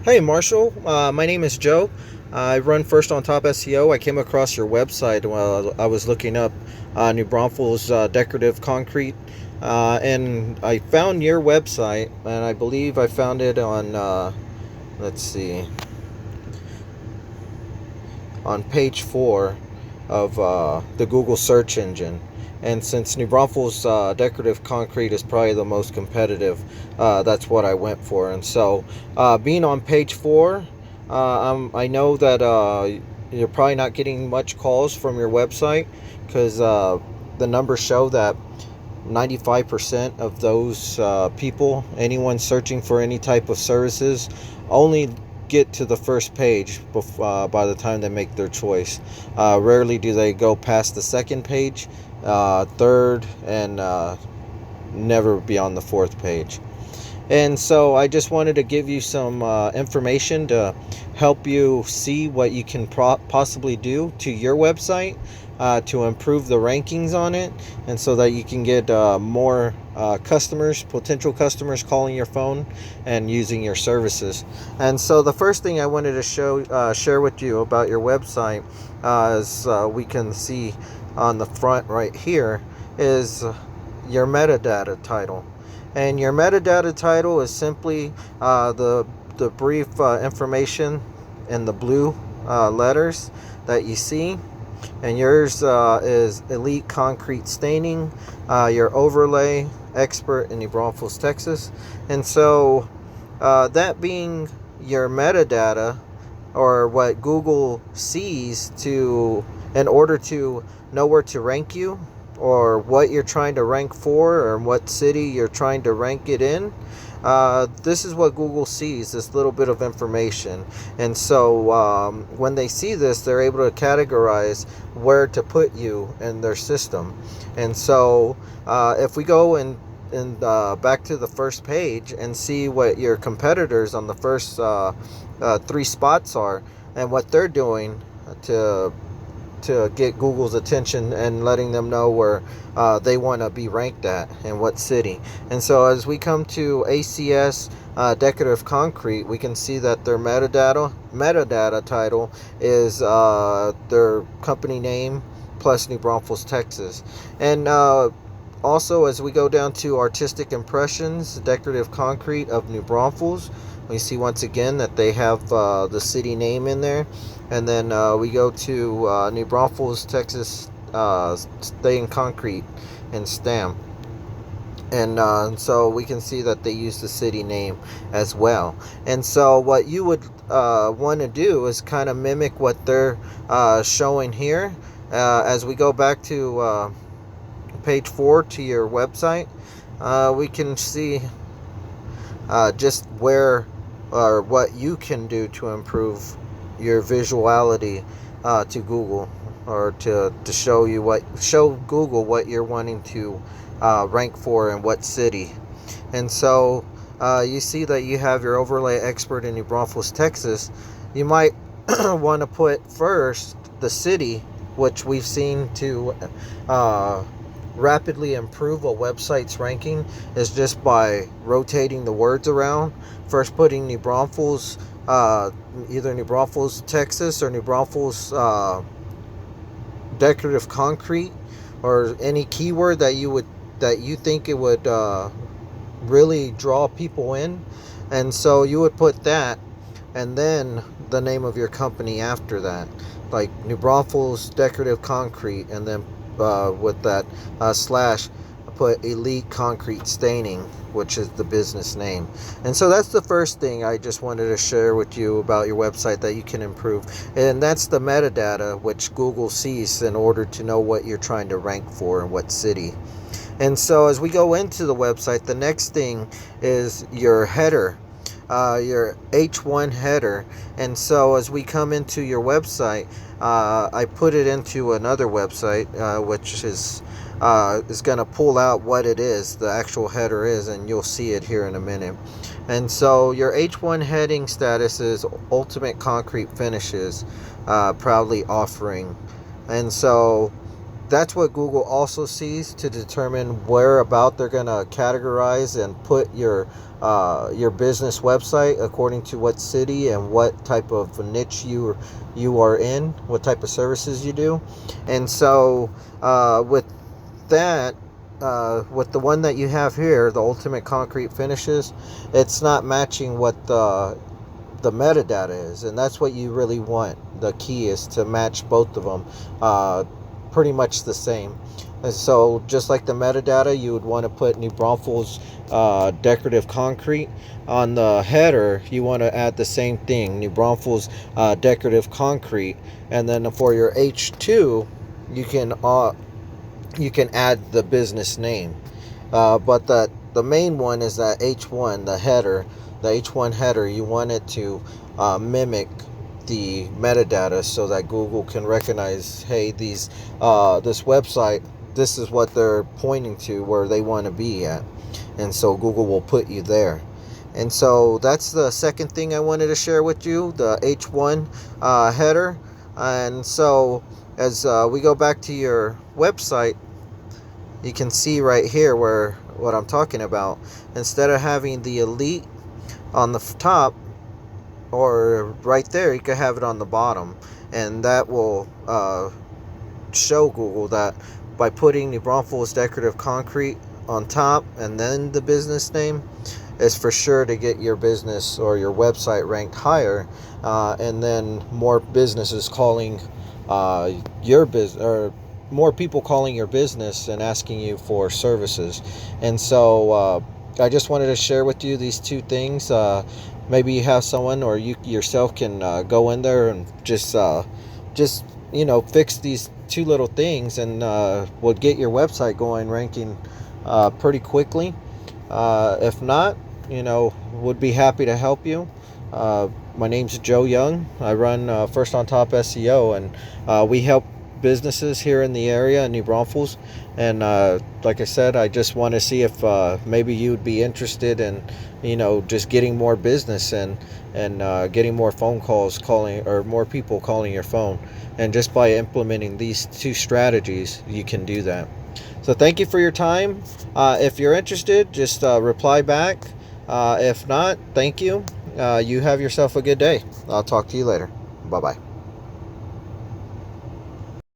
Hey Marshall, my name is Joe. I run First on Top SEO. I came across your website while I was looking up New Braunfels decorative concrete, and I found your website, and I believe I found it on let's see, on page 4 of the Google search engine. And since New Braunfels decorative concrete is probably the most competitive, that's what I went for. And so, being on page 4, I know that you're probably not getting much calls from your website because the numbers show that 95% of those people, anyone searching for any type of services, only get to the first page by the time they make their choice. Rarely do they go past the second page, third, and never beyond the fourth page. And so I just wanted to give you some information to help you see what you can possibly do to your website to improve the rankings on it, and so that you can get more customers, potential customers calling your phone and using your services. And so the first thing I wanted to share with you about your website, as we can see on the front right here, is your metadata title. And your metadata title is simply the brief information in the blue letters that you see. And yours is Elite Concrete Staining, your overlay expert in New Braunfels, Texas. And so that being your metadata, or what Google sees to in order to know where to rank you, or what you're trying to rank for, or what city you're trying to rank it in. This is what Google sees, this little bit of information. And so when they see this, they're able to categorize where to put you in their system. And so if we go and back to the first page and see what your competitors on the first 3 spots are, and what they're doing to get Google's attention and letting them know where they want to be ranked at and what city. And so as we come to ACS decorative concrete, we can see that their metadata title is their company name plus New Braunfels, Texas. And also, as we go down to artistic impressions decorative concrete of New Braunfels, we see once again that they have the city name in there. And then we go to New Braunfels, Texas, Staying Concrete and STAM. And so we can see that they use the city name as well. And so what you would want to do is kind of mimic what they're showing here. As we go back to page 4 to your website, we can see just where or what you can do to improve your visuality to Google, or to show Google what you're wanting to rank for in what city. And so you see that you have your overlay expert in New Braunfels, Texas. You might want to put first the city, which we've seen to rapidly improve a website's ranking is just by rotating the words around. First putting New Braunfels, either New Braunfels, Texas, or New Braunfels decorative concrete, or any keyword that you think it would really draw people in. And so you would put that, and then the name of your company after that, like New Braunfels decorative concrete, and then with that slash, put Elite Concrete Staining, which is the business name. And so that's the first thing I just wanted to share with you about your website that you can improve. And that's the metadata which Google sees in order to know what you're trying to rank for and what city. And so as we go into the website, the next thing is your header, your H1 header. And so as we come into your website, I put it into another website, which is going to pull out what it is, the actual header is, and you'll see it here in a minute. And so your H1 heading status is Ultimate Concrete Finishes, proudly offering. And so that's what Google also sees to determine where about they're going to categorize and put your business website according to what city and what type of niche you are in, what type of services you do. And so with that, with the one that you have here, the Ultimate Concrete Finishes, it's not matching what the metadata is, and that's what you really want. The key is to match both of them pretty much the same. And so just like the metadata, you would want to put New Braunfels decorative concrete. On the header, you want to add the same thing, New Braunfels decorative concrete. And then for your H2, you can add the business name. But the main one is that H1, the header. The H1 header, you want it to mimic the metadata so that Google can recognize, hey, this website, this is what they're pointing to, where they want to be at. And so Google will put you there. And so that's the second thing I wanted to share with you, the H1 header. And so as we go back to your website, you can see right here what I'm talking about. Instead of having the elite on the top or right there, you can have it on the bottom, and that will show Google that by putting New Braunfels decorative concrete on top and then the business name is for sure to get your business or your website ranked higher, and then more businesses calling your business, or more people calling your business and asking you for services. And so I just wanted to share with you these two things. Maybe you have someone, or you yourself can go in there and just fix these two little things, and will get your website going, ranking pretty quickly. If not, would be happy to help you. My name's Joe Young. I run First on Top SEO, and we help businesses here in the area in New Braunfels. And like I said, I just want to see if maybe you would be interested in just getting more business and getting more phone calls calling, or more people calling your phone. And just by implementing these two strategies, you can do that. So thank you for your time. If you're interested, just reply back. If not, thank you. You have yourself a good day. I'll talk to you later. Bye bye.